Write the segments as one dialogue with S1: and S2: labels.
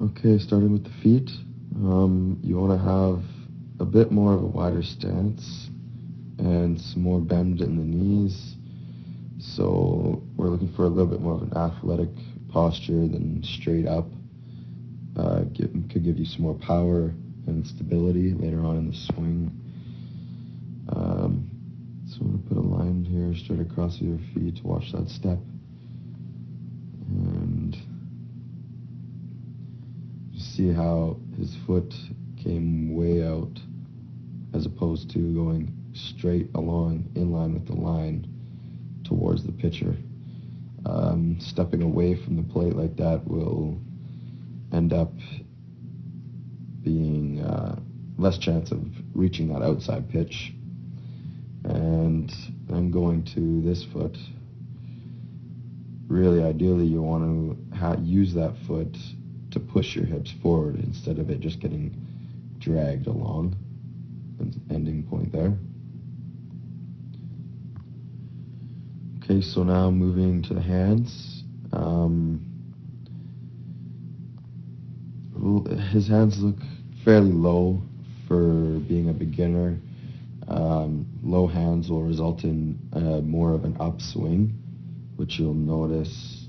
S1: Okay, starting with the feet, you want to have a bit more of a wider stance and some more bend in the knees. So we're looking for a little bit more of an athletic posture than straight up. Could give you some more power and stability later on in the swing. So I'm going to put a line here straight across your feet to watch that step. And see how his foot came way out as opposed to going straight along in line with the line towards the pitcher. Stepping away from the plate like that will end up being less chance of reaching that outside pitch. And then going to this foot, really ideally you want to use that foot to push your hips forward instead of it just getting dragged along. Ending point there. Okay, so now moving to the hands. His hands look fairly low for being a beginner. Low hands will result in more of an upswing, which you'll notice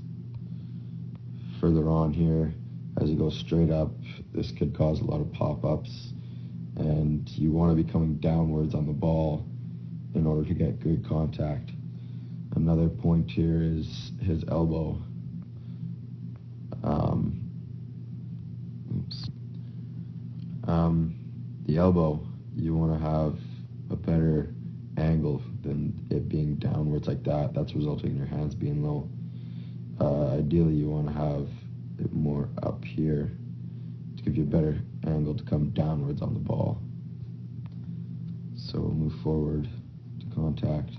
S1: further on here. As you go straight up, this could cause a lot of pop-ups, and you want to be coming downwards on the ball in order to get good contact. Another point here is his elbow. The elbow, you want to have a better angle than it being downwards like that. That's resulting in your hands being low. Ideally, you want to have it more up here to give you a better angle to come downwards on the ball. So we'll move forward to contact.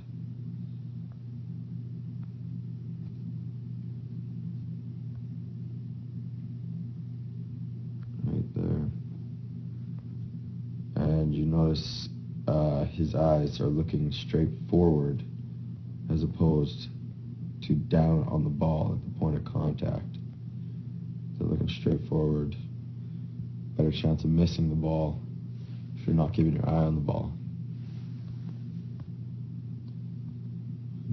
S1: Right there. And you notice his eyes are looking straight forward as opposed to down on the ball at the point of contact. So looking straight forward, better chance of missing the ball if you're not keeping your eye on the ball.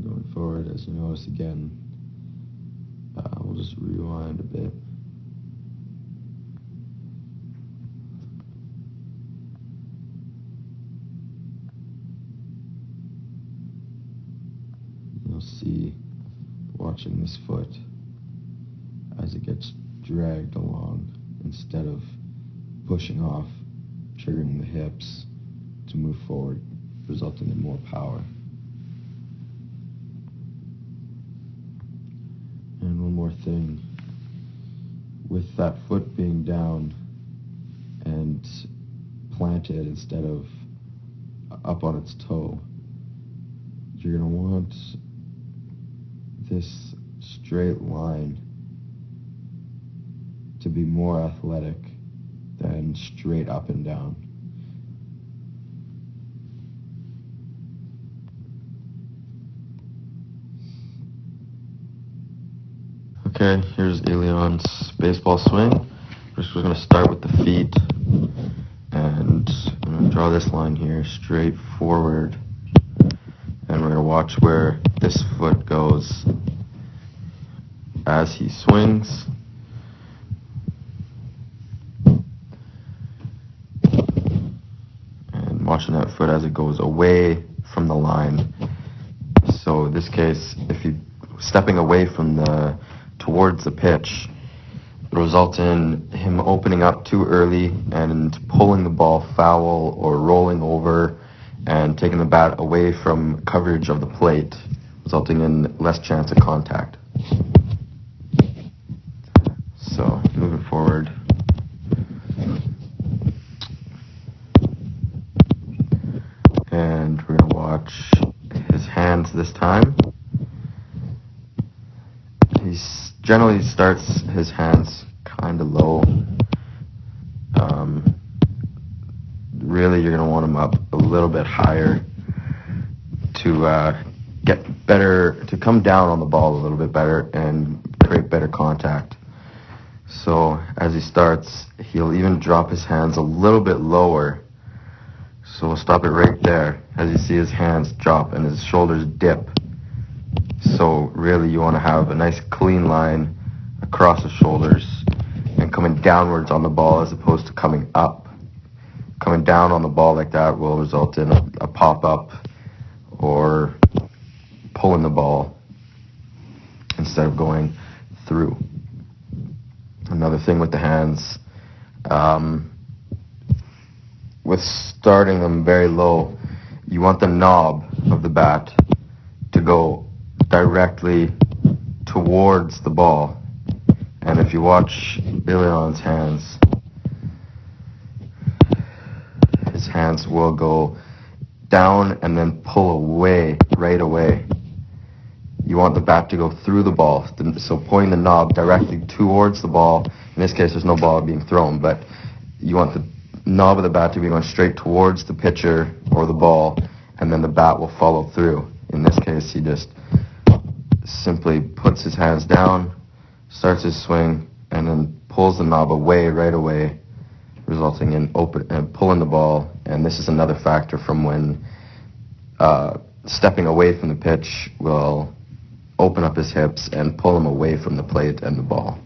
S1: Going forward, as you notice again, we'll just rewind a bit. You'll see, watching this foot as it gets dragged along instead of pushing off, triggering the hips to move forward, resulting in more power. And one more thing, with that foot being down and planted instead of up on its toe, you're going to want this straight line to be more athletic than straight up and down. Okay, here's Elion's baseball swing. First we're going to start with the feet, and I'm going to draw this line here straight forward, and we're going to watch where this foot goes as he swings. And watching that foot as it goes away from the line. So in this case, if you're stepping away from towards the pitch, it will result in him opening up too early and pulling the ball foul or rolling over and taking the bat away from coverage of the plate, resulting in less chance of contact. So moving forward. And we're going to watch his hands this time. He generally starts his hands kind of low. Really, you're going to want him up a little bit higher to get better, to come down on the ball a little bit better and create better contact. So as as he starts, he'll even drop his hands a little bit lower. So we'll stop it right there as you see his hands drop and his shoulders dip. So really you want to have a nice clean line across the shoulders and coming downwards on the ball as opposed to coming up. Coming down on the ball like that will result in a pop-up or pulling the ball instead of going through. Another thing with the hands, with starting them very low, you want the knob of the bat to go directly towards the ball. And if you watch Laviollette's hands, his hands will go down and then pull away right away. You want the bat to go through the ball, so pointing the knob directly towards the ball. In this case, there's no ball being thrown, but you want the knob of the bat to be going straight towards the pitcher or the ball, and then the bat will follow through. In this case, he just simply puts his hands down, starts his swing, and then pulls the knob away right away, resulting in pulling the ball. And this is another factor from when stepping away from the pitch will open up his hips and pull him away from the plate and the ball.